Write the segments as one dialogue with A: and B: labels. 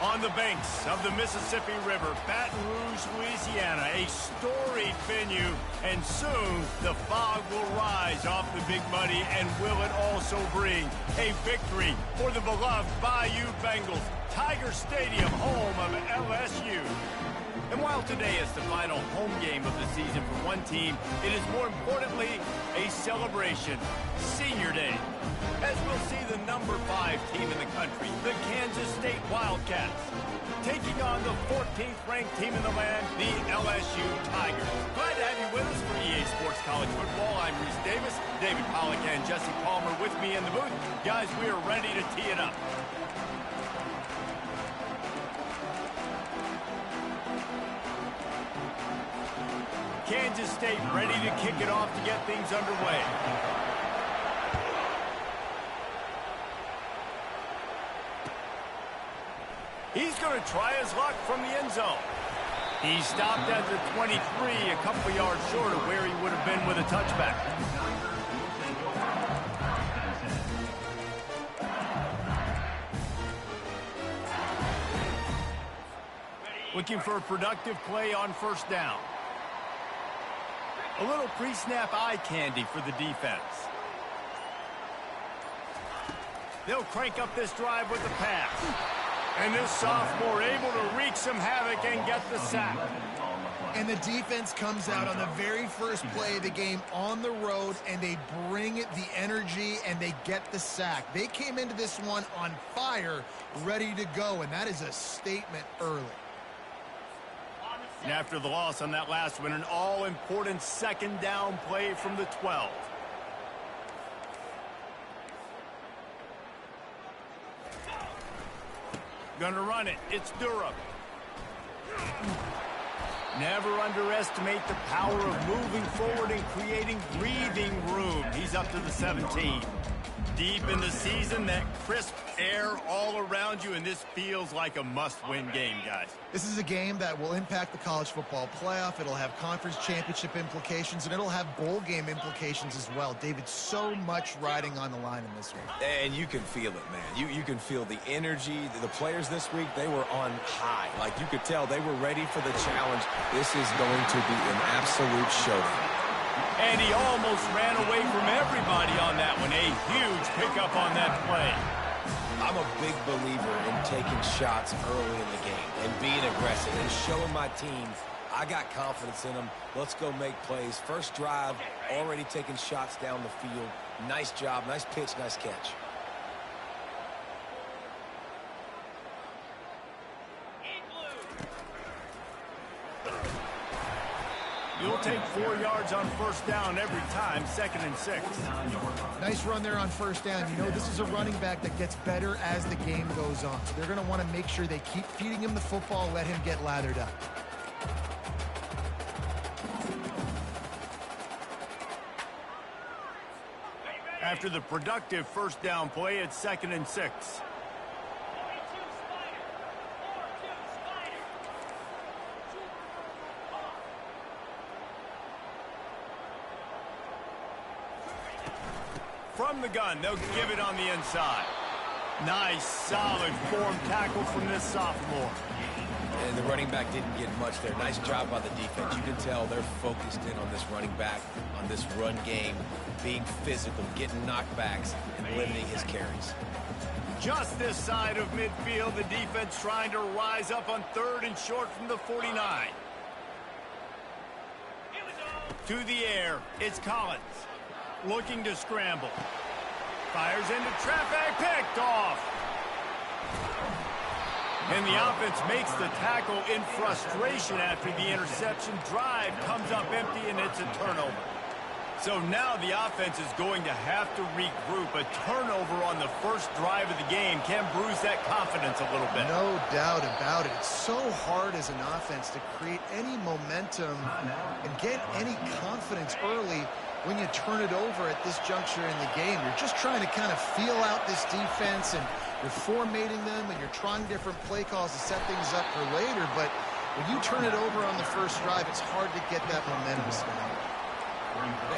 A: On the banks of the Mississippi River, Baton Rouge, Louisiana, a storied venue, and soon the fog will rise off the Big Muddy, and will it also bring a victory for the beloved Bayou Bengals, Tiger Stadium, home of LSU. And while today is the final home game of the season for one team, it is more importantly a celebration, Senior Day, as we'll see the number 5 team in the country, the Kansas State Wildcats, taking on the 14th ranked team in the land, the LSU Tigers. Glad to have you with us for EA Sports College Football. I'm Reese Davis, David Pollack and Jesse Palmer with me in the booth. Guys, we are ready to tee it up. Kansas State ready to kick it off to get things underway. He's going to try his luck from the end zone. He stopped at the 23, a couple yards short of where he would have been with a touchback. Looking for a productive play on first down. A little pre-snap eye candy for the defense. They'll crank up this drive with the pass. And this sophomore able to wreak some havoc and get the sack.
B: And the defense comes out on the very first play of the game on the road, and they bring the energy, and they get the sack. They came into this one on fire, ready to go, and that is a statement early.
A: And after the loss on that last one, an all-important second down play from the 12. Gonna run it. It's Durham. Never underestimate the power of moving forward and creating breathing room. He's up to the 17. Deep in the season, that crisp air all around you, and this feels like a must-win game, guys.
B: This is a game that will impact the college football playoff. It'll have conference championship implications, and it'll have bowl game implications as well. David, so much riding on the line in this one.
C: And you can feel it, man. You can feel the energy. The players this week, they were on high. Like, you could tell they were ready for the challenge. This is going to be an absolute showdown.
A: And he almost ran away from everybody on that one. A huge pickup on that play.
C: I'm a big believer in taking shots early in the game and being aggressive and showing my team I got confidence in them. Let's go make plays. First drive, already taking shots down the field. Nice job, nice pitch, nice catch.
A: You'll take 4 yards on first down every time, 2nd and 6.
B: Nice run there on first down. You know, this is a running back that gets better as the game goes on. So they're going to want to make sure they keep feeding him the football, let him get lathered up.
A: After the productive first down play, it's 2nd and 6. From the gun, they'll give it on the inside. Nice, solid form tackle from this sophomore.
C: And the running back didn't get much there. Nice job by the defense. You can tell they're focused in on this running back, on this run game, being physical, getting knockbacks, and limiting his carries.
A: Just this side of midfield, the defense trying to rise up on 3rd and short from the 49. To the air, it's Collins. Looking to scramble. Fires into traffic, picked off. And the offense makes the tackle in frustration after the interception. Drive comes up empty, and it's a turnover. So now the offense is going to have to regroup. A turnover on the first drive of the game can bruise that confidence a little bit.
B: No doubt about it. It's so hard as an offense to create any momentum and get any confidence early when you turn it over at this juncture in the game. You're just trying to kind of feel out this defense, and you're formatting them, and you're trying different play calls to set things up for later. But when you turn it over on the first drive, it's hard to get that momentum started.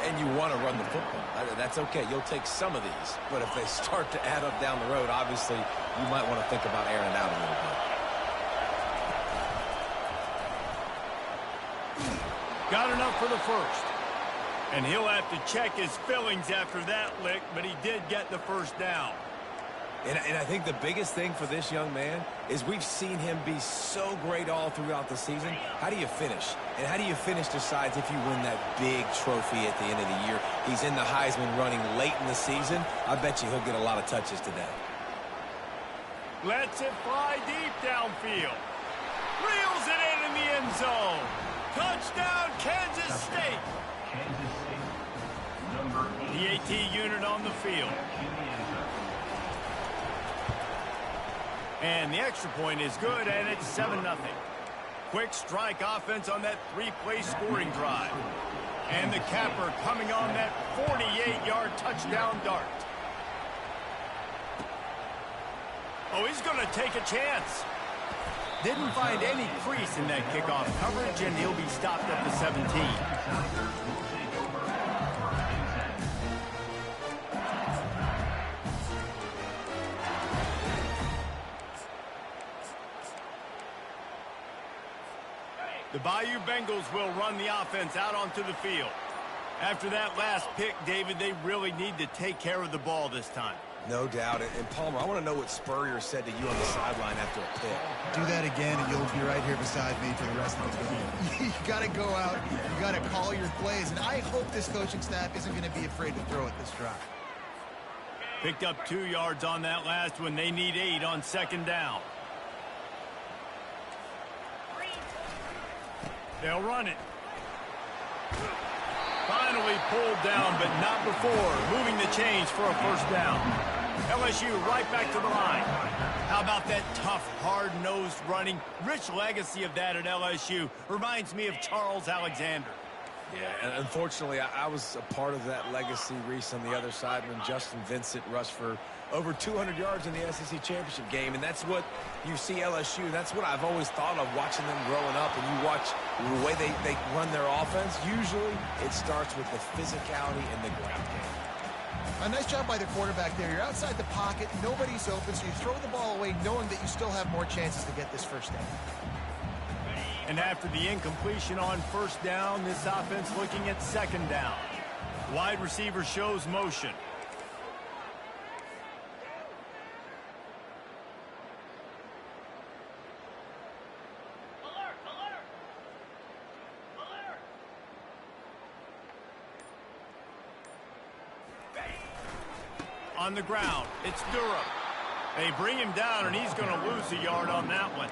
C: And you want to run the football. That's okay. You'll take some of these. But if they start to add up down the road, obviously, you might want to think about airing it out a little bit.
A: Got enough for the first. And he'll have to check his fillings after that lick, but he did get the first down.
C: And I think the biggest thing for this young man is we've seen him be so great all throughout the season. How do you finish? And how do you finish decides if you win that big trophy at the end of the year. He's in the Heisman running late in the season. I bet you he'll get a lot of touches today.
A: Lets it fly deep downfield. Reels it in the end zone. Touchdown, Kansas State. The AT unit on the field. And the extra point is good, and it's 7-0. Quick strike offense on that 3-play scoring drive. And the capper coming on that 48-yard touchdown dart. Oh, he's going to take a chance. Didn't find any crease in that kickoff coverage, and he'll be stopped at the 17. The BYU Bengals will run the offense out onto the field. After that last pick, David, they really need to take care of the ball this time.
C: No doubt. And Palmer, I want to know what Spurrier said to you on the sideline after a pick.
B: Do that again, and you'll be right here beside me for the rest of the game. You got to go out. You got to call your plays. And I hope this coaching staff isn't going to be afraid to throw at this drive.
A: Picked up 2 yards on that last one. They need 8 on 2nd down. They'll run it. Finally pulled down, but not before. Moving the chains for a first down. LSU right back to the line. How about that tough, hard-nosed running? Rich legacy of that at LSU. Reminds me of Charles Alexander.
C: Yeah, and unfortunately, I was a part of that legacy, Reese, on the other side when Justin Vincent rushed for over 200 yards in the SEC championship game, and that's what you see LSU. That's what I've always thought of watching them growing up, and you watch the way they run their offense. Usually, it starts with the physicality in the ground game.
B: A nice job by the quarterback there. You're outside the pocket, nobody's open, so you throw the ball away knowing that you still have more chances to get this first down.
A: And after the incompletion on first down, this offense looking at second down. Wide receiver shows motion. On the ground, it's Durham. They bring him down, and he's going to lose a yard on that one.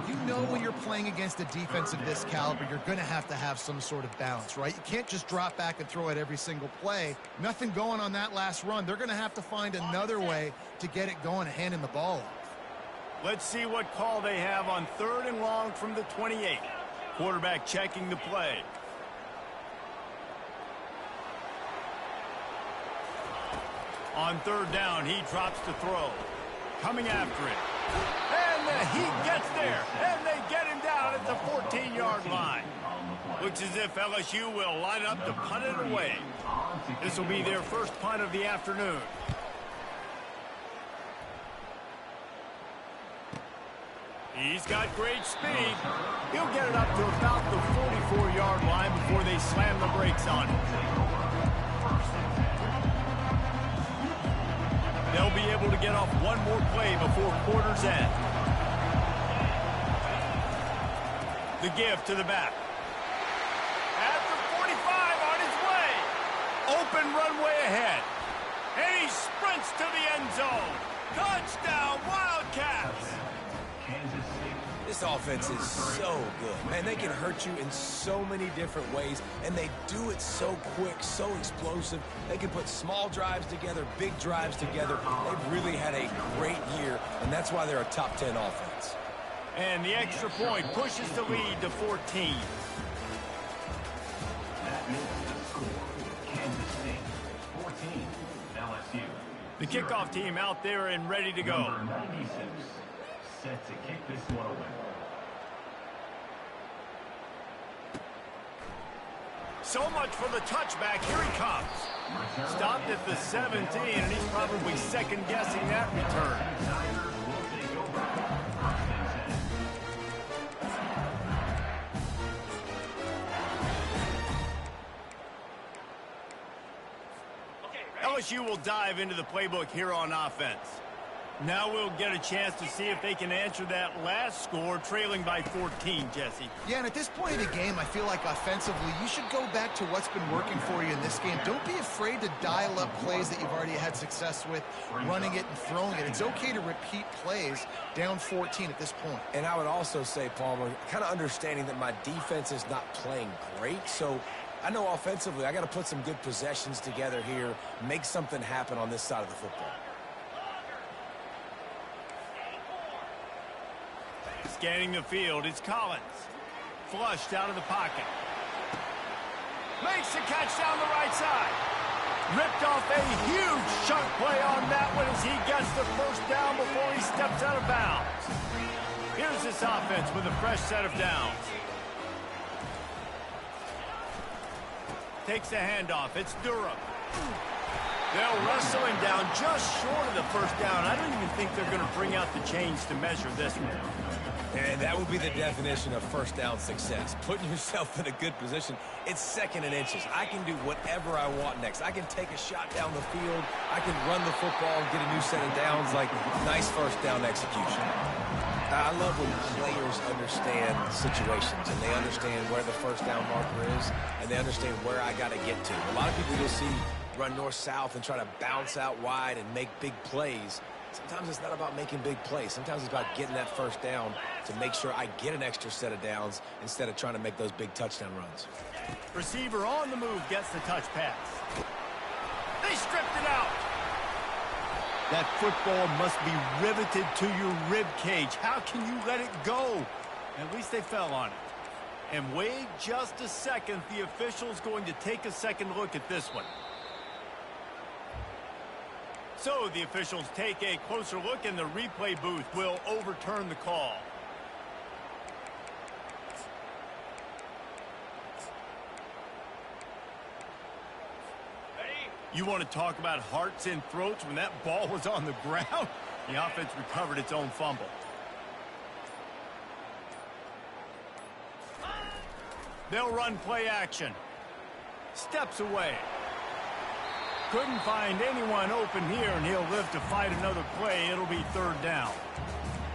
B: You know when you're playing against a defense of this caliber, you're going to have some sort of balance, right? You can't just drop back and throw it every single play. Nothing going on that last run. They're going to have to find another way to get it going and hand him the ball off.
A: Let's see what call they have on 3rd and long from the 28. Quarterback checking the play. On 3rd down, he drops to throw. Coming after it. And he gets there. And they get him down at the 14-yard line. Looks as if LSU will line up to punt it away. This will be their first punt of the afternoon. He's got great speed. He'll get it up to about the 44-yard line before they slam the brakes on it. They'll be able to get off one more play before quarter's end. The give to the back. At the 45 on his way. Open runway ahead. And he sprints to the end zone. Touchdown, Wildcats.
C: This offense is so good. Man, they can hurt you in so many different ways, and they do it so quick, so explosive. They can put small drives together, big drives together. They've really had a great year, and that's why they're a top 10 offense.
A: And the extra point pushes the lead to 14. The kickoff team out there and ready to go.
D: Set to kick this one away.
A: So much for the touchback. Here he comes. Stopped at the 17, and he's probably second-guessing that return. LSU will dive into the playbook here on offense. Now we'll get a chance to see if they can answer that last score, trailing by 14, Jesse.
B: Yeah, and at this point of the game, I feel like offensively, you should go back to what's been working for you in this game. Don't be afraid to dial up plays that you've already had success with, running it and throwing it. It's okay to repeat plays down 14 at this point.
C: And I would also say, Palmer, kind of understanding that my defense is not playing great, so I know offensively I got to put some good possessions together here, make something happen on this side of the football.
A: Scanning the field, it's Collins. Flushed out of the pocket. Makes the catch down the right side. Ripped off a huge chunk play on that one as he gets the first down before he steps out of bounds. Here's this offense with a fresh set of downs. Takes the handoff. It's Durham. They'll wrestle him down just short of the first down. I don't even think they're going to bring out the chains to measure this one.
C: And that would be the definition of first down success. Putting yourself in a good position. It's 2nd and inches. I can do whatever I want next. I can take a shot down the field. I can run the football and get a new set of downs. Like, nice first down execution. I love when players understand situations and they understand where the first down marker is and they understand where I got to get to. A lot of people you'll see run north-south and try to bounce out wide and make big plays. Sometimes it's not about making big plays. Sometimes it's about getting that first down to make sure I get an extra set of downs instead of trying to make those big touchdown runs.
A: Receiver on the move gets the touch pass. They stripped it out. That football must be riveted to your rib cage. How can you let it go? At least they fell on it. And wait just a second. The official's going to take a second look at this one. So the officials take a closer look, and the replay booth will overturn the call. You want to talk about hearts and throats when that ball was on the ground? The offense recovered its own fumble. They'll run play action. Steps away. Couldn't find anyone open here, and he'll live to fight another play. It'll be third down.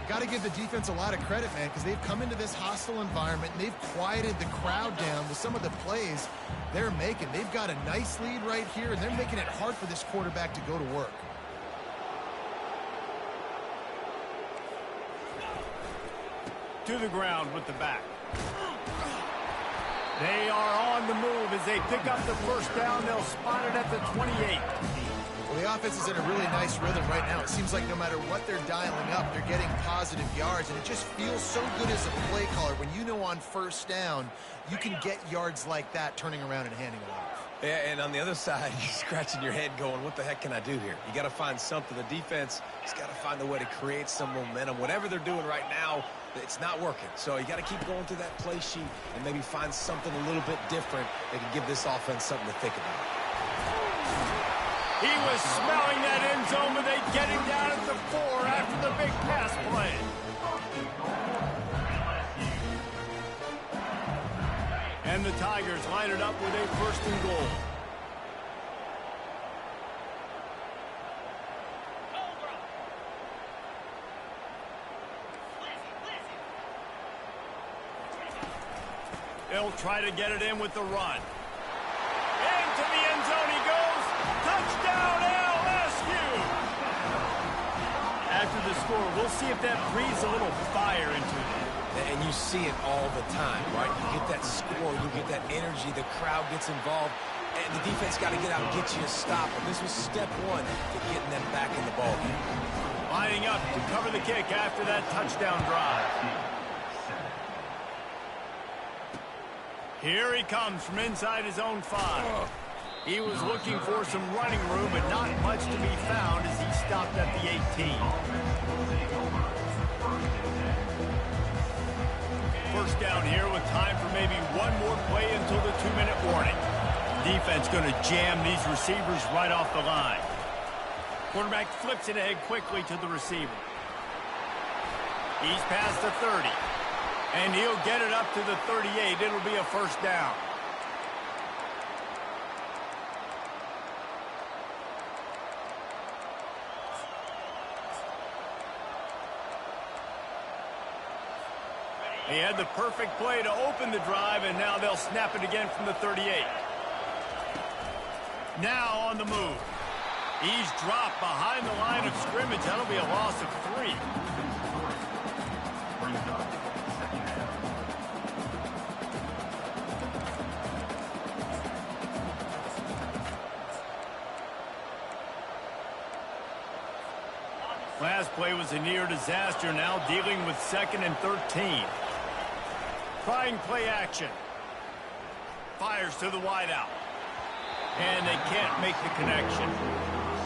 B: Got to give the defense a lot of credit, man, because they've come into this hostile environment and they've quieted the crowd down with some of the plays they're making. They've got a nice lead right here, and they're making it hard for this quarterback to go to work.
A: To the ground with the back. They are on the move as they pick up the first down. They'll spot it at the 28.
B: Well, the offense is in a really nice rhythm right now. It seems like no matter what they're dialing up, they're getting positive yards, and it just feels so good as a play caller when you know on first down you can get yards like that turning around and handing it off.
C: Yeah, and on the other side, you're scratching your head going, what the heck can I do here? You got to find something. The defense has got to find a way to create some momentum. Whatever they're doing right now, it's not working. So you got to keep going through that play sheet and maybe find something a little bit different that can give this offense something to think about.
A: He was smelling that end zone, but they get him down at the 4 after the big pass play. And the Tigers line it up with a first and goal. They'll try to get it in with the run. Into the end zone he goes. Touchdown, LSU! After the score, we'll see if that breathes a little fire into them.
C: And you see it all the time, right? You get that score, you get that energy, the crowd gets involved, and the defense got to get out and get you a stop. And this was step one to getting them back in the ballgame.
A: Lining up to cover the kick after that touchdown drive. Here he comes from inside his own 5. He was looking for some running room, but not much to be found as he stopped at the 18. First down here with time for maybe one more play until the 2-minute warning. Defense going to jam these receivers right off the line. Quarterback flips it ahead quickly to the receiver. He's past the 30. And he'll get it up to the 38. It'll be a first down. He had the perfect play to open the drive, and now they'll snap it again from the 38. Now on the move. He's dropped behind the line of scrimmage. That'll be a loss of 3. Last play was a near disaster, now dealing with 2nd and 13. Trying play action. Fires to the wideout. And they can't make the connection.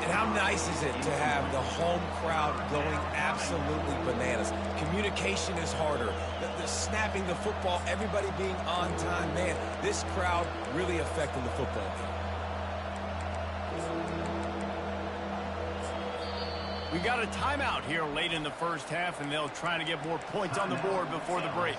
C: And how nice is it to have the home crowd going absolutely bananas? Communication is harder. The snapping the football, everybody being on time. Man, this crowd really affecting the football game.
A: We got a timeout here late in the first half, and they'll try to get more points on the board before the break.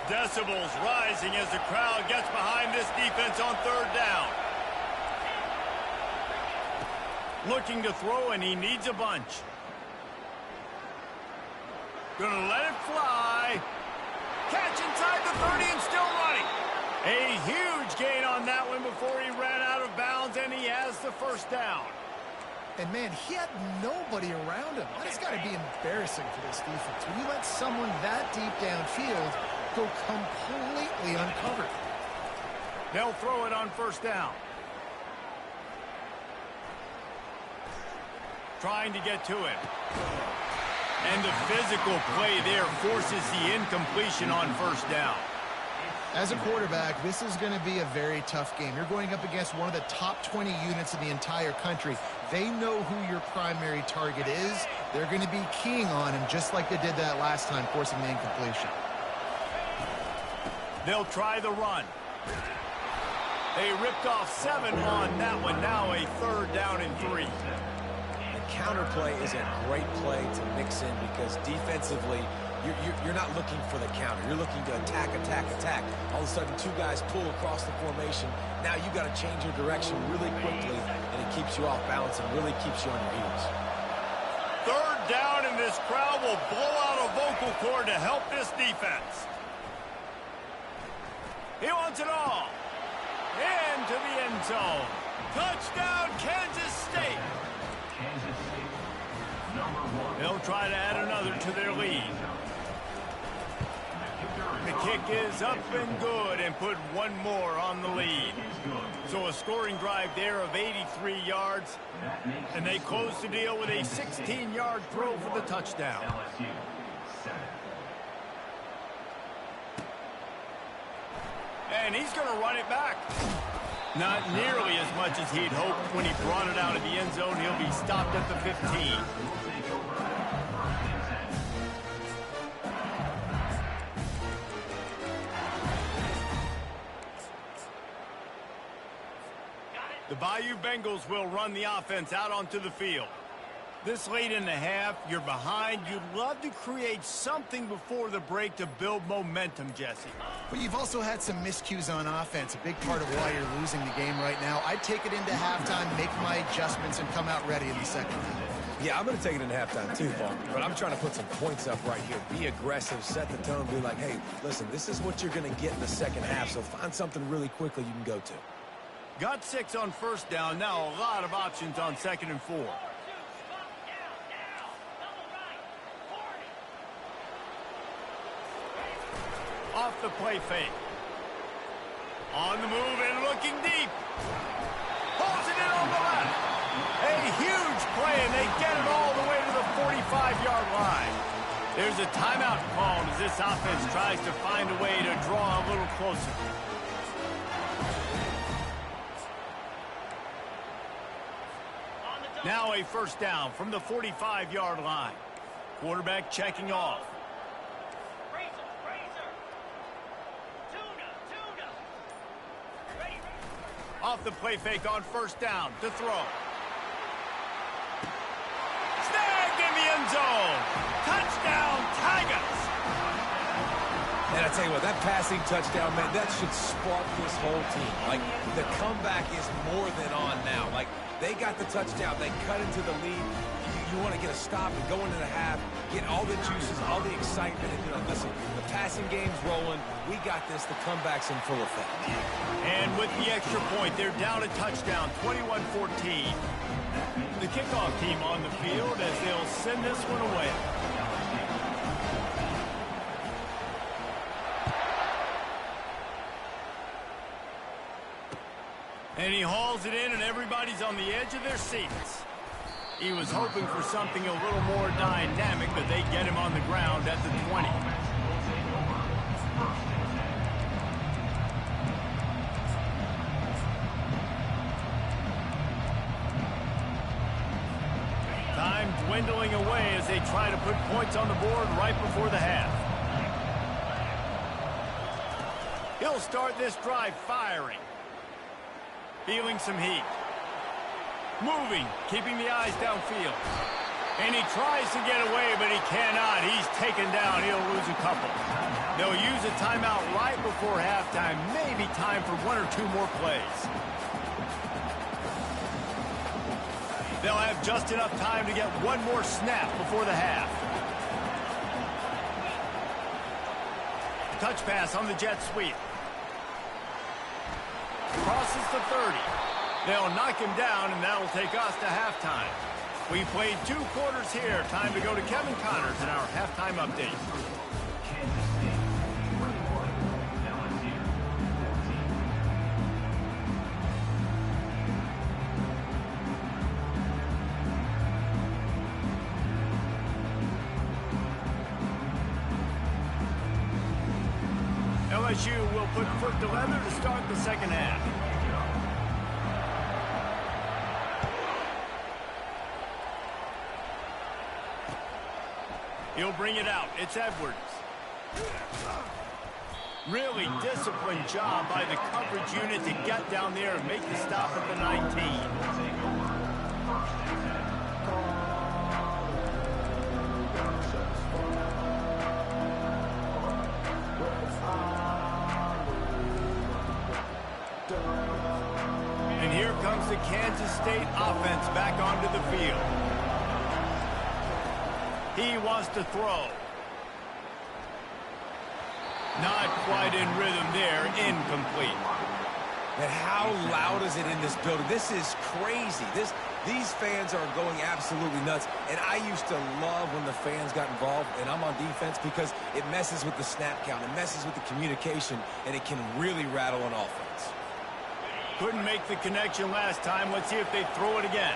A: Decibels rising as the crowd gets behind this defense on 3rd down. Looking to throw, and he needs a bunch. Gonna let it fly. Catch inside the 30 and still running. A huge gain on that one before he ran out of bounds, and he has the first down.
B: And, man, he had nobody around him. That has got to be embarrassing for this defense. When you let someone that deep downfield go completely uncovered.
A: They'll throw it on first down. Trying to get to it. And the physical play there forces the incompletion on first down.
B: As a quarterback, this is going to be a very tough game. You're going up against one of the top 20 units in the entire country. They know who your primary target is. They're going to be keying on him just like they did that last time, forcing the incompletion.
A: They'll try the run. They ripped off 7 on that one. Now a 3rd down and 3.
C: Counterplay is a great play to mix in because defensively, you're not looking for the counter. You're looking to attack, attack, attack. All of a sudden, 2 guys pull across the formation. Now you got to change your direction really quickly, and it keeps you off balance and really keeps you on your heels.
A: 3rd down, and this crowd will blow out a vocal cord to help this defense. He wants it all. Into the end zone. Touchdown, Kansas State. They'll try to add another to their lead. The kick is up and good and put 1 more on the lead. So a scoring drive there of 83 yards. And they close the deal with a 16-yard throw for the touchdown. And he's going to run it back. Not nearly as much as he'd hoped when he brought it out of the end zone. He'll be stopped at the 15. The BយុBengals will run the offense out onto the field. This late in the half, you're behind. You'd love to create something before the break to build momentum, Jesse.
B: But you've also had some miscues on offense, a big part of why you're losing the game right now. I'd take it into halftime, make my adjustments, and come out ready in the second half.
C: Yeah, I'm going to take it into halftime too, Paul. But I'm trying to put some points up right here. Be aggressive, set the tone, be like, hey, listen, this is what you're going to get in the second half, so find something really quickly you can go to.
A: Got 6 on first down. Now a lot of options on 2nd and 4. Off the play fake. On the move and looking deep. Pulls it in on the left. A huge play, and they get it all the way to the 45-yard line. There's a timeout called as this offense tries to find a way to draw a little closer. Now a first down from the 45-yard line. Quarterback checking off. Off the play fake on first down to throw. Snagged in the end zone. Touchdown, Tigers.
C: And I tell you what, that passing touchdown, man, that should spark this whole team. Like, the comeback is more than on now. Like, they got the touchdown. They cut into the lead. You want to get a stop and go into the half, get all the juices, all the excitement, and you know, listen, the passing game's rolling. We got this. The comeback's in full effect.
A: And with the extra point, they're down a touchdown, 21-14. The kickoff team on the field as they'll send this one away. And he hauls it in, and everybody's on the edge of their seats. He was hoping for something a little more dynamic, but they get him on the ground at the 20. Time dwindling away as they try to put points on the board right before the half. He'll start this drive firing. Feeling some heat. Moving, keeping the eyes downfield. And he tries to get away, but he cannot. He's taken down. He'll lose a couple. They'll use a timeout right before halftime. Maybe time for 1 or 2 more plays. They'll have just enough time to get 1 more snap before the half. Touch pass on the jet sweep. Crosses the 30. They'll knock him down, and that'll take us to halftime. We played 2 quarters here. Time to go to Kevin Connors in our halftime update. LSU will put foot to leather to start the second half. He'll bring it out. It's Edwards. Really disciplined job by the coverage unit to get down there and make the stop at the 19. And here comes the Kansas State offense back onto the field. He wants to throw. Not quite in rhythm there. Incomplete.
C: And how loud is it in this building? This is crazy. These fans are going absolutely nuts. And I used to love when the fans got involved, and I'm on defense, because it messes with the snap count. It messes with the communication, and it can really rattle an offense.
A: Couldn't make the connection last time. Let's see if they throw it again.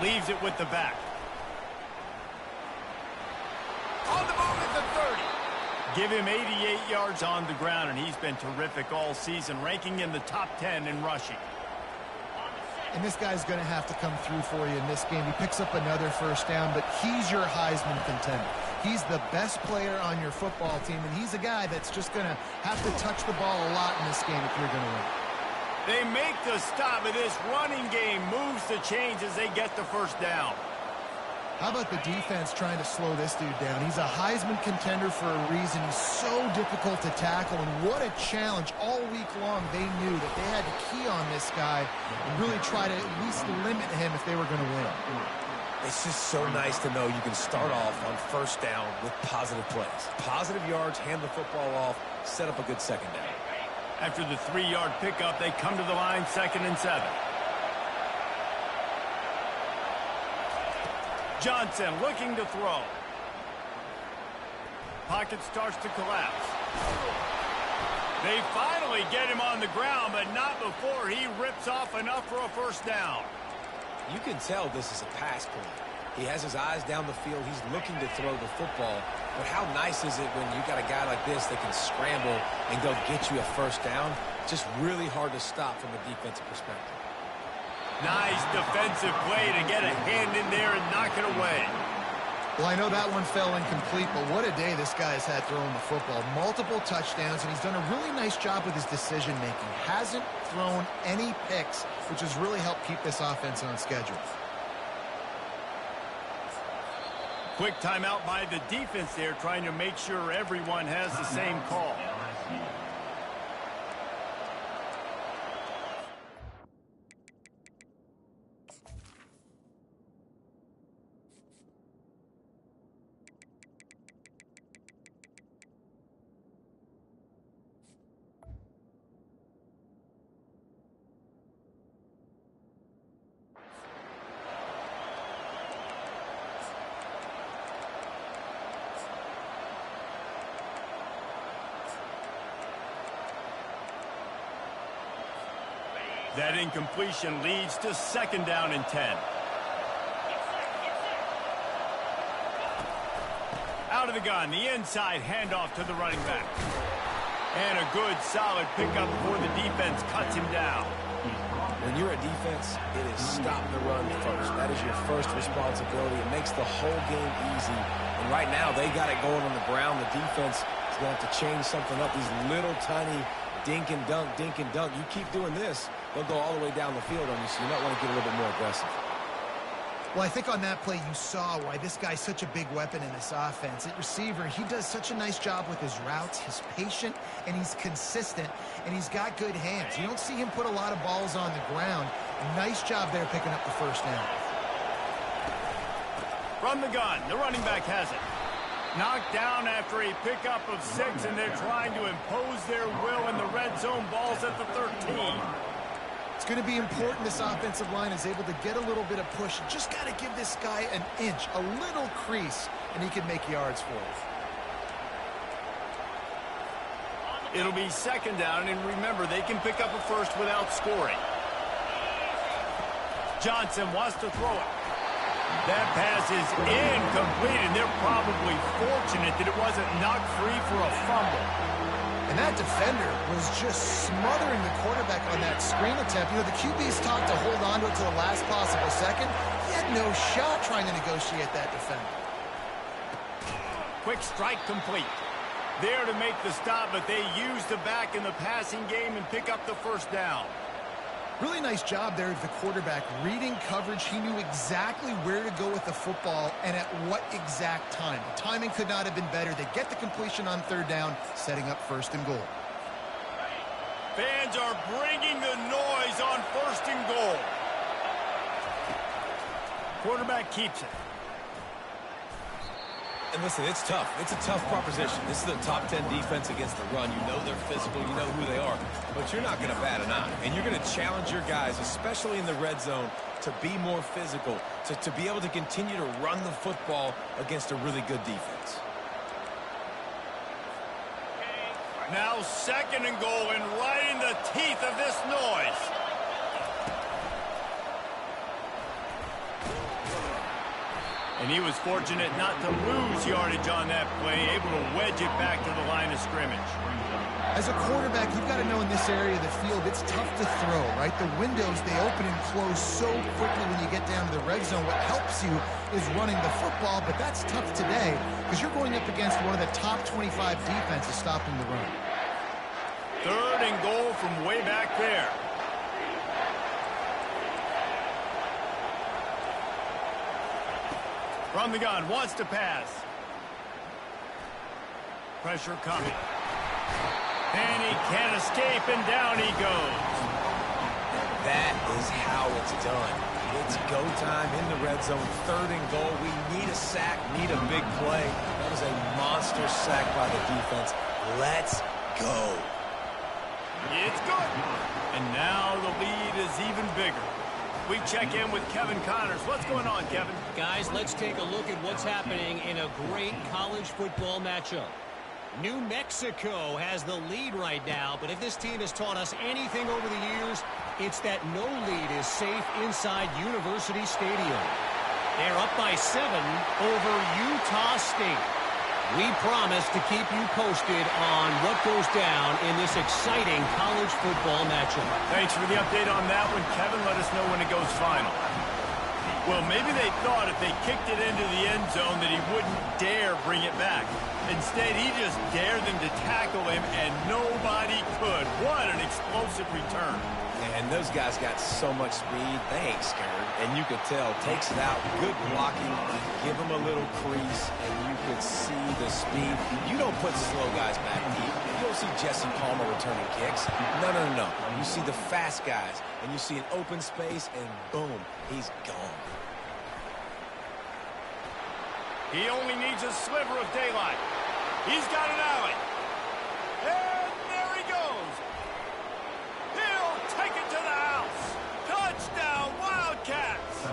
A: Leaves it with the back. On the move at the 30. Give him 88 yards on the ground, and he's been terrific all season, ranking in the top 10 in rushing.
B: And this guy's going to have to come through for you in this game. He picks up another first down, but he's your Heisman contender. He's the best player on your football team, and he's a guy that's just going to have to touch the ball a lot in this game if you're going to win.
A: They make the stop, and this running game moves the chains as they get the first down.
B: How about the defense trying to slow this dude down? He's a Heisman contender for a reason. He's so difficult to tackle, and what a challenge. All week long, they knew that they had to key on this guy and really try to at least limit him if they were going to win.
C: It's just so nice to know you can start off on first down with positive plays. Positive yards, hand the football off, set up a good second down.
A: After the 3-yard pickup, they come to the line, 2nd and 7. Johnson looking to throw. Pocket starts to collapse. They finally get him on the ground, but not before he rips off enough for a first down.
C: You can tell this is a pass play. He has his eyes down the field. He's looking to throw the football. But how nice is it when you got a guy like this that can scramble and go get you a first down? Just really hard to stop from a defensive perspective.
A: Nice defensive play to get a hand in there and knock it away.
B: Well, I know that one fell incomplete, but what a day this guy has had throwing the football. Multiple touchdowns, and he's done a really nice job with his decision-making. Hasn't thrown any picks, which has really helped keep this offense on schedule.
A: Quick timeout by the defense there, trying to make sure everyone has the same call. That incompletion leads to 2nd down and 10. Out of the gun, the inside handoff to the running back. And a good, solid pickup before the defense cuts him down.
C: When you're a defense, it is stop the run first. That is your first responsibility. It makes the whole game easy. And right now, they got it going on the ground. The defense is going to have to change something up. These little tiny dink and dunk, dink and dunk. You keep doing this, they'll go all the way down the field on you, so you might want to get a little bit more aggressive.
B: Well, I think on that play you saw why this guy's such a big weapon in this offense. At receiver, he does such a nice job with his routes. He's patient, and he's consistent, and he's got good hands. You don't see him put a lot of balls on the ground. Nice job there picking up the first down.
A: From the gun, the running back has it. Knocked down after a pickup of 6, and they're trying to impose their will in the red zone. Balls at the 13.
B: It's going to be important this offensive line is able to get a little bit of push. You just got to give this guy an inch, a little crease, and he can make yards for you.
A: It'll be 2nd down, and remember, they can pick up a first without scoring. Johnson wants to throw it. That pass is incomplete, and they're probably fortunate that it wasn't knocked free for a fumble.
B: And that defender was just smothering the quarterback on that screen attempt. You know, the QB's taught to hold on to it to the last possible second. He had no shot trying to negotiate that defender.
A: Quick strike complete. There to make the stop, but they use the back in the passing game and pick up the first down.
B: Really nice job there of the quarterback reading coverage. He knew exactly where to go with the football and at what exact time. The timing could not have been better. They get the completion on third down, setting up first and goal.
A: Fans are bringing the noise on first and goal. Quarterback keeps it.
C: And listen, it's tough. It's a tough proposition. This is a top 10 defense against the run. You know they're physical. You know who they are. But you're not going to bat an eye. And you're going to challenge your guys, especially in the red zone, to be more physical, to be able to continue to run the football against a really good defense.
A: Now second and goal, and right in the teeth of this noise. And he was fortunate not to lose yardage on that play, able to wedge it back to the line of scrimmage.
B: As a quarterback, you've got to know in this area of the field, it's tough to throw, right? The windows, they open and close so quickly when you get down to the red zone. What helps you is running the football, but that's tough today because you're going up against one of the top 25 defenses stopping the run.
A: Third and goal from way back there. From the gun, wants to pass. Pressure coming. And he can't escape, and down he goes.
C: That is how it's done. It's go time in the red zone, third and goal. We need a sack, need a big play. That was a monster sack by the defense. Let's go.
A: It's good. And now the lead is even bigger. We check in with Kevin Connors. What's going on, Kevin?
E: Guys, let's take a look at what's happening in a great college football matchup. New Mexico has the lead right now, but if this team has taught us anything over the years, it's that no lead is safe inside University Stadium. They're up by 7 over Utah State. We promise to keep you posted on what goes down in this exciting college football matchup.
A: Thanks for the update on that one, Kevin. Let us know when it goes final. Well, maybe they thought if they kicked it into the end zone that he wouldn't dare bring it back. Instead, he just dared them to tackle him, and nobody could. What an explosive return.
C: And those guys got so much speed, they ain't scared. And you could tell, takes it out, good blocking, give them a little crease, and you could see the speed. You don't put slow guys back deep. You don't see Jesse Palmer returning kicks. No, no, no, no. You see the fast guys, and you see an open space, and boom, he's gone.
A: He only needs a sliver of daylight. He's got an alley. And there he goes. He'll take it to the house. Touchdown, Wildcats.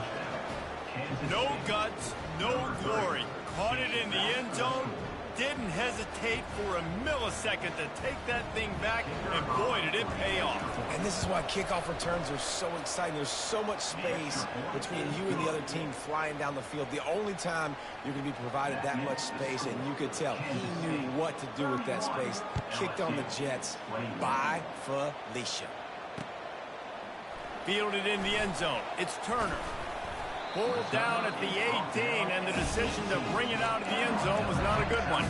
A: No guts, no glory. Caught it in the end zone. Didn't hesitate for a millisecond to take that thing back, and boy, did it pay off.
C: And this is why kickoff returns are so exciting. There's so much space between you and the other team flying down the field. The only time you're going to be provided that much space, and you could tell he knew what to do with that space. Kicked on the Jets by Felicia.
A: Fielded in the end zone. It's Turner. Pulled down at the 18, and the decision to bring it out of the end zone was not a good one.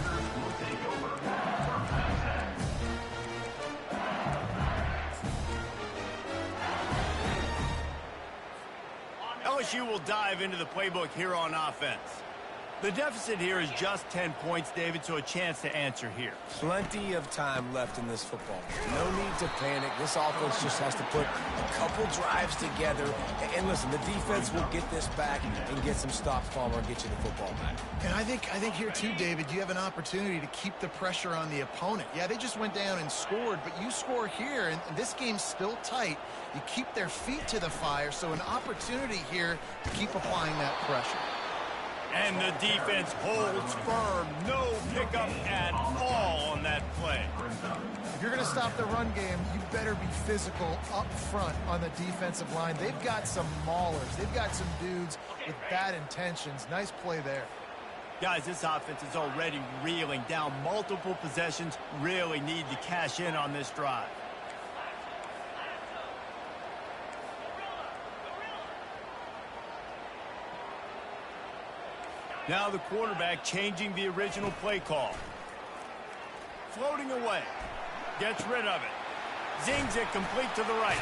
A: LSU will dive into the playbook here on offense. The deficit here is just 10 points, David, so a chance to answer here.
C: Plenty of time left in this football. No need to panic. This offense just has to put a couple drives together. And listen, the defense will get this back and get some stops, Palmer, and get you the football back.
B: And I think here, too, David, you have an opportunity to keep the pressure on the opponent. Yeah, they just went down and scored, but you score here, and this game's still tight. You keep their feet to the fire, so an opportunity here to keep applying that pressure.
A: And the defense holds firm. No pickup at all on that play.
B: If you're going to stop the run game, you better be physical up front on the defensive line. They've got some maulers. They've got some dudes with bad intentions. Nice play there.
A: Guys, this offense is already reeling down multiple possessions. Really need to cash in on this drive. Now the quarterback changing the original play call. Floating away. Gets rid of it. Zings it complete to the right.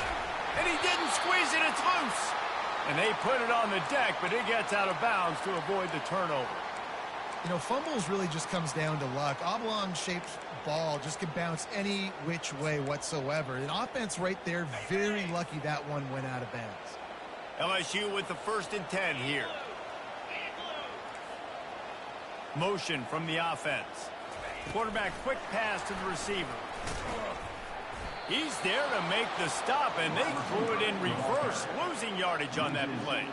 A: And he didn't squeeze it. It's loose. And they put it on the deck, but it gets out of bounds to avoid the turnover.
B: You know, fumbles really just comes down to luck. Oblong-shaped ball just can bounce any which way whatsoever. An offense right there, very lucky that one went out of bounds.
A: LSU with the 1st and 10 here. Motion from the offense. Quarterback quick pass to the receiver. He's there to make the stop, and they threw it in reverse, losing yardage on that play.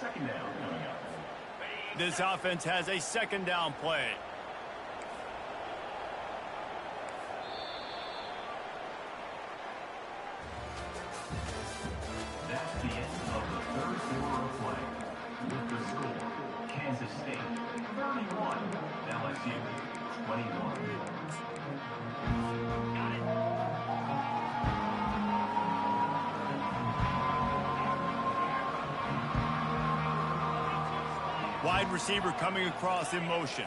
D: Second down coming up.
A: This offense has a 2nd down play.
D: That's the end of the 3rd quarter of play. With the score, Kansas State 31, LSU 21.
A: Wide receiver coming across in motion.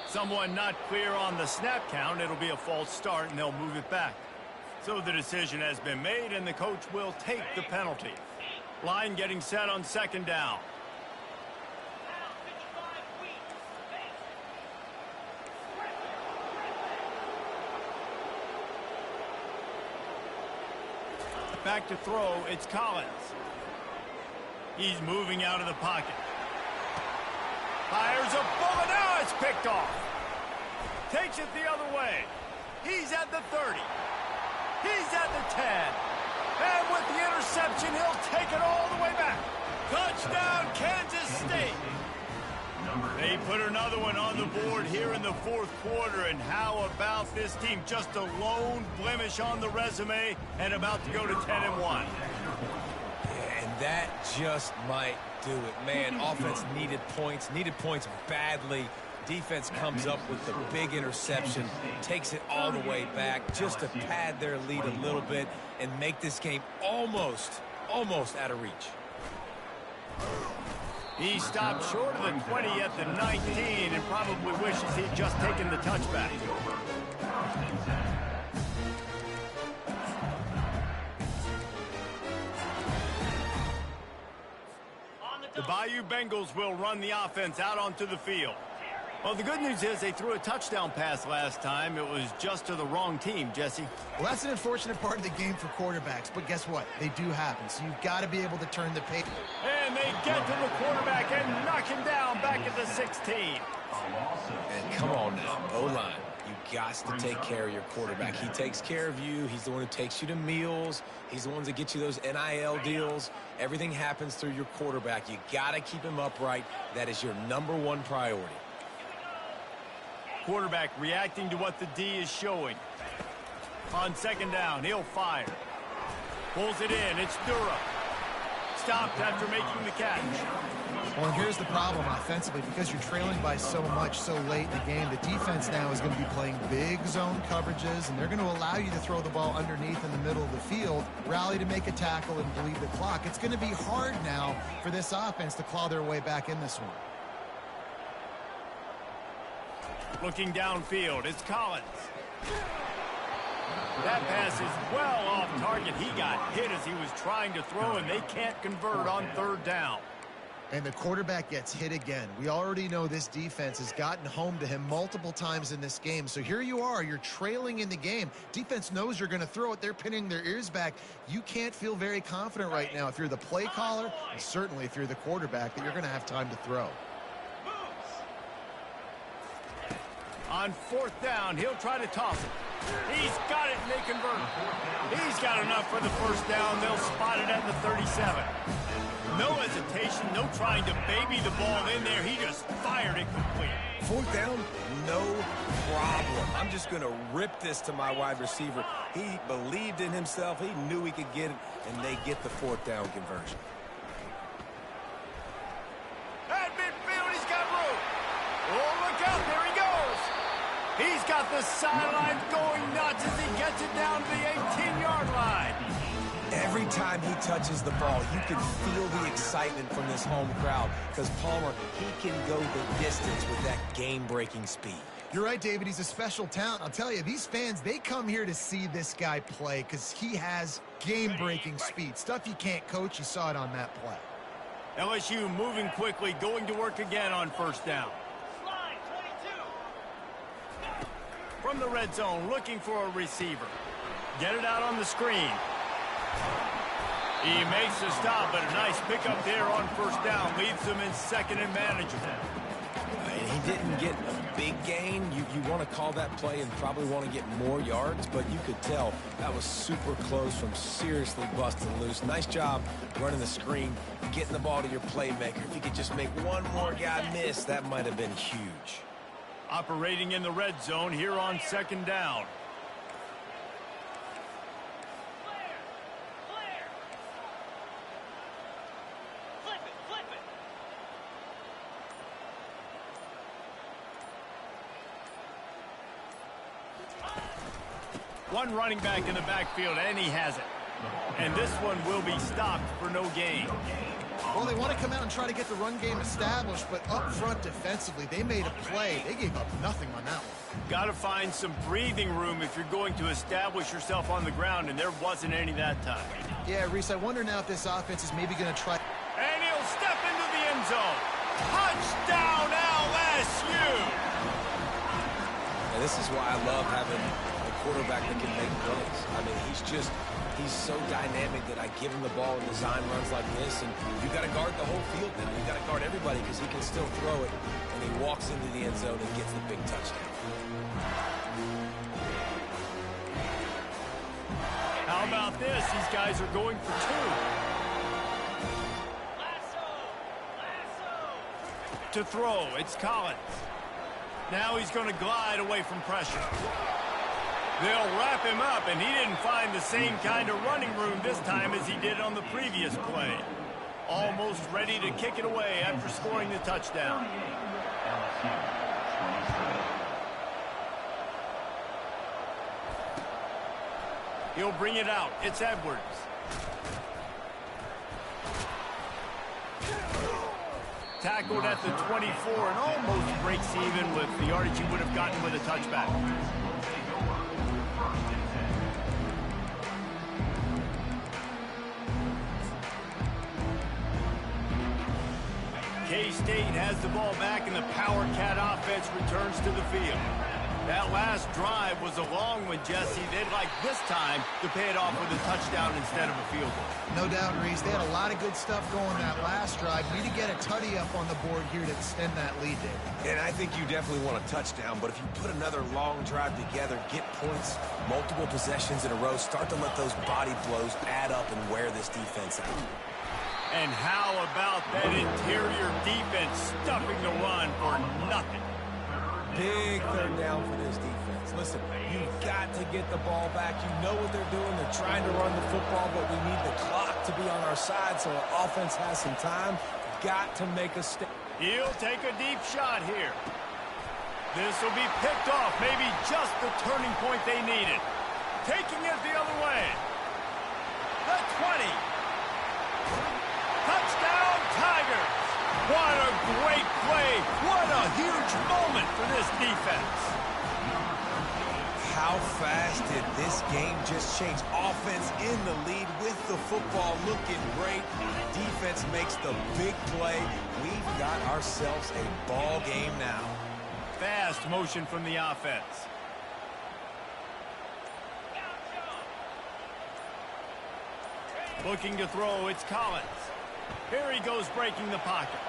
A: Someone not clear on the snap count. It'll be a false start, and they'll move it back. So the decision has been made, and the coach will take the penalty. Line getting set on 2nd down. Back to throw, it's Collins. He's moving out of the pocket. Fires a bullet, now it's picked off. Takes it the other way. He's at the 30. He's at the 10. And with the interception, he'll take it all the way back. Touchdown, Kansas State. They put another one on the board here in the 4th quarter, and how about this team? Just a lone blemish on the resume and about to go to 10-1.
C: Yeah, and that just might do it. Man, offense needed points badly. Defense comes up with the big interception, takes it all the way back just to pad their lead a little bit and make this game almost out of reach.
A: He stopped short of the 20 at the 19 and probably wishes he'd just taken the touchback. The Bayou Bengals will run the offense out onto the field. Well, the good news is they threw a touchdown pass last time. It was just to the wrong team, Jesse.
B: Well, that's an unfortunate part of the game for quarterbacks, but guess what? They do happen, so you've got to be able to turn the page.
A: And they get to the quarterback and knock him down back at the 16.
C: And come on now, O-line. You got to take care of your quarterback. He takes care of you. He's the one who takes you to meals. He's the one that gets you those NIL deals. Everything happens through your quarterback. You got to keep him upright. That is your #1 priority.
A: Quarterback reacting to what the D is showing. On 2nd down, he'll fire. Pulls it in. It's Dura. Stopped after making the catch.
B: Well, and here's the problem offensively. Because you're trailing by so much so late in the game, the defense now is going to be playing big zone coverages, and they're going to allow you to throw the ball underneath in the middle of the field, rally to make a tackle, and bleed the clock. It's going to be hard now for this offense to claw their way back in this one.
A: Looking downfield, it's Collins. That pass is well off target. He got hit as he was trying to throw, and they can't convert on 3rd down.
B: And the quarterback gets hit again. We already know this defense has gotten home to him multiple times in this game. So here you are, you're trailing in the game. Defense knows you're going to throw it. They're pinning their ears back. You can't feel very confident right now if you're the play caller, and certainly if you're the quarterback, that you're going to have time to throw.
A: On 4th down, he'll try to toss it. He's got it, and they convert. He's got enough for the first down. They'll spot it at the 37. No hesitation, no trying to baby the ball in there. He just fired it complete.
C: Fourth down, no problem. I'm just going to rip this to my wide receiver. He believed in himself. He knew he could get it, and they get the fourth down conversion.
A: At midfield, he's got room. Oh, look out, there he goes. He's got the sidelines going nuts as he gets it down to the 18-yard line.
C: Every time he touches the ball, you can feel the excitement from this home crowd because Palmer, he can go the distance with that game-breaking speed.
B: You're right, David. He's a special talent. I'll tell you, these fans, they come here to see this guy play because he has game-breaking speed. Stuff you can't coach. You saw it on that play.
A: LSU moving quickly, going to work again on first down. From the red zone, looking for a receiver. Get it out on the screen. He makes the stop, but a nice pickup there on first down. Leaves them in second and manageable.
C: He didn't get a big gain. You want to call that play and probably want to get more yards, but you could tell that was super close from seriously busting loose. Nice job running the screen, getting the ball to your playmaker. If you could just make one more guy miss, that might have been huge.
A: Operating in the red zone here on second down. One running back in the backfield, and he has it. And this one will be stopped for no gain.
B: Well, they want to come out and try to get the run game established, but up front defensively, they made a play. They gave up nothing on that one.
A: Got to find some breathing room if you're going to establish yourself on the ground, and there wasn't any that time.
B: Yeah, Reese, I wonder now if this offense is maybe going to try.
A: And he'll step into the end zone. Touchdown, LSU!
C: And this is why I love having a quarterback that can make plays. I mean, he's so dynamic that I give him the ball in design runs like this, and you got to guard the whole field then. You got to guard everybody because he can still throw it, and he walks into the end zone and gets the big touchdown.
A: How about this? These guys are going for two. To throw, it's Collins. Now he's going to glide away from pressure. They'll wrap him up, and he didn't find the same kind of running room this time as he did on the previous play. Almost ready to kick it away after scoring the touchdown. He'll bring it out. It's Edwards. Tackled at the 24 and almost breaks even with the yardage he would have gotten with a touchback. K-State has the ball back, and the Power Cat offense returns to the field. That last drive was a long one, Jesse. They'd like this time to pay it off with a touchdown instead of a field goal.
B: No doubt, Reese. They had a lot of good stuff going that last drive. Need to get a tutty up on the board here to extend that lead, David.
C: And I think you definitely want a touchdown, but if you put another long drive together, get points, multiple possessions in a row, start to let those body blows add up and wear this defense out.
A: And how about that interior defense stuffing the run for nothing?
C: Big third down for this defense. Listen, you've got to get the ball back. You know what they're doing. They're trying to run the football, but we need the clock to be on our side so our offense has some time. Got to make a step.
A: He'll take a deep shot here. This will be picked off. Maybe just the turning point they needed. Taking it the other way. The 20. Touchdown, Tigers. What a great play. What a huge moment for this defense.
C: How fast did this game just change? Offense in the lead with the football looking great. Defense makes the big play. We've got ourselves a ball game now.
A: Fast motion from the offense. Looking to throw, it's Collins. Here he goes breaking the pocket.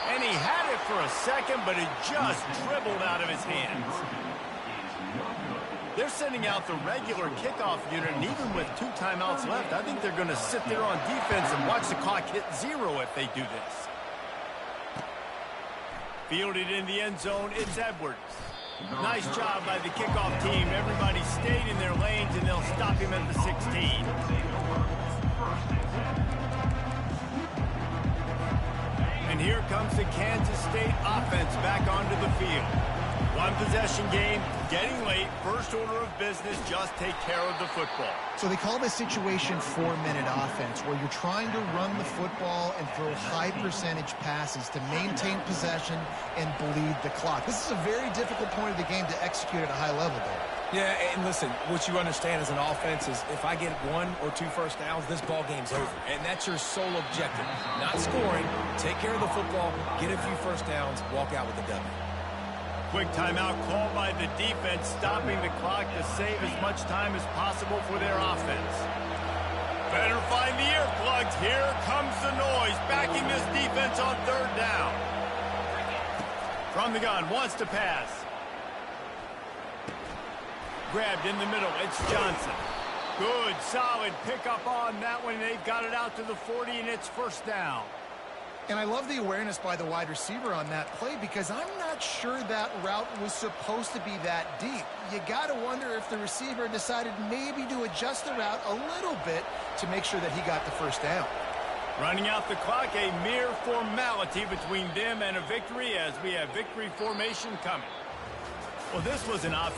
A: And he had it for a second, but it just dribbled out of his hands. They're sending out the regular kickoff unit, and even with 2 timeouts left, I think they're going to sit there on defense and watch the clock hit 0 if they do this. Fielded in the end zone, it's Edwards. Nice job by the kickoff team. Everybody stayed in their lanes, and they'll stop him at the 16. And here comes the Kansas State offense back onto the field. 1 possession game, getting late. First order of business, just take care of the football.
B: So they call this situation 4-minute offense, where you're trying to run the football and throw high percentage passes to maintain possession and bleed the clock. This is a very difficult point of the game to execute at a high level, though.
C: Yeah, and listen, what you understand as an offense is if I get 1 or 2 first downs, this ball game's over. And that's your sole objective. Not scoring, take care of the football, get a few first downs, walk out with the W.
A: Quick timeout called by the defense, stopping the clock to save as much time as possible for their offense. Better find the earplugs. Here comes the noise, backing this defense on 3rd down. From the gun, wants to pass. Grabbed in the middle, it's Johnson. Good, solid pickup on that one. They've got it out to the 40, and it's 1st down.
B: And I love the awareness by the wide receiver on that play, because I'm not sure that route was supposed to be that deep. You got to wonder if the receiver decided maybe to adjust the route a little bit to make sure that he got the 1st down.
A: Running out the clock, a mere formality between them and a victory, as we have victory formation coming. Well, this was an offense